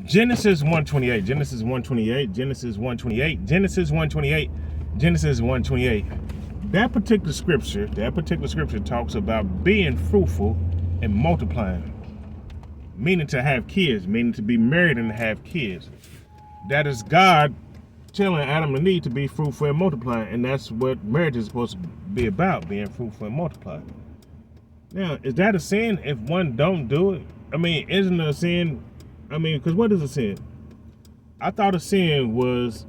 Genesis 1:28, Genesis 1:28, Genesis 1:28, Genesis 1:28, Genesis 1:28. That particular scripture talks about being fruitful and multiplying, meaning to have kids, meaning to be married and have kids. That is God telling Adam and Eve to be fruitful and multiplying, and that's what marriage is supposed to be about, being fruitful and multiplying. Now, is that a sin if one don't do it? I mean, isn't it a sin? I mean, because what is a sin? I thought a sin was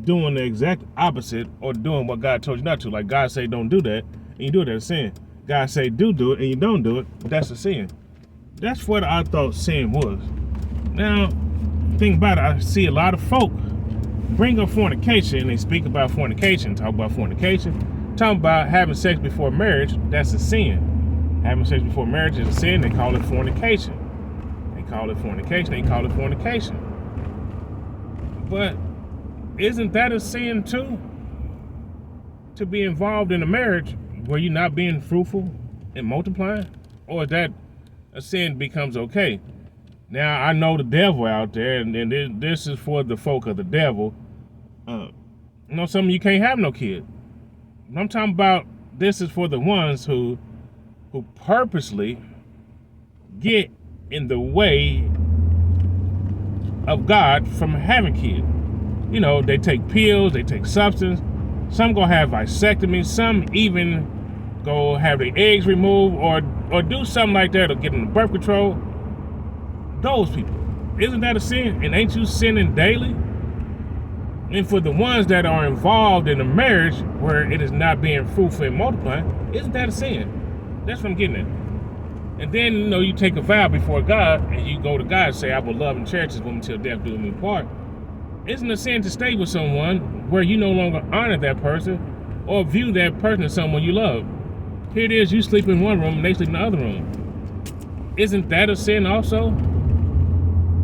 doing the exact opposite or doing what God told you not to. Like God say don't do that, and you do it, that's a sin. God say do it, and you don't do it, that's a sin. That's what I thought sin was. Now, think about it, I see a lot of folk bring up fornication, and they speak about fornication, talk about fornication, talk about having sex before marriage, that's a sin. Having sex before marriage is a sin, they call it fornication. They call it fornication. But isn't that a sin too? To be involved in a marriage where you're not being fruitful and multiplying? Or is that a sin becomes okay? Now, I know the devil out there, and this is for the folk of the devil. Some of you can't have no kid. I'm talking about this is for the ones who purposely get in the way of God from having kids. You know, they take pills, they take substance. Some go have vasectomy. Some even go have their eggs removed or do something like that or get in the birth control. Those people, isn't that a sin? And ain't you sinning daily? And for the ones that are involved in a marriage where it is not being fruitful and multiplying, isn't that a sin? That's what I'm getting at. And then, you take a vow before God and you go to God and say, I will love and cherish this woman till death do me part. Isn't it a sin to stay with someone where you no longer honor that person or view that person as someone you love? Here it is, you sleep in one room and they sleep in the other room. Isn't that a sin also?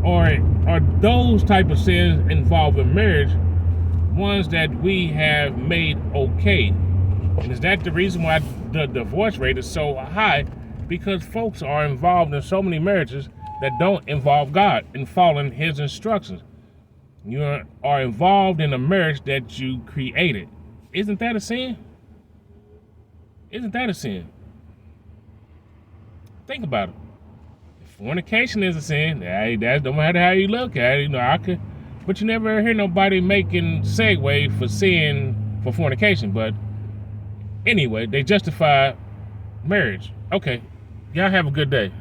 Or are those type of sins involved in marriage ones that we have made okay? And is that the reason why the divorce rate is so high? Because folks are involved in so many marriages that don't involve God and following his instructions. You are involved in a marriage that you created. Isn't that a sin? Isn't that a sin? Think about it. If fornication is a sin, that no matter how you look at it, but you never hear nobody making segue for sin for fornication. But anyway, they justify marriage. Okay, y'all have a good day.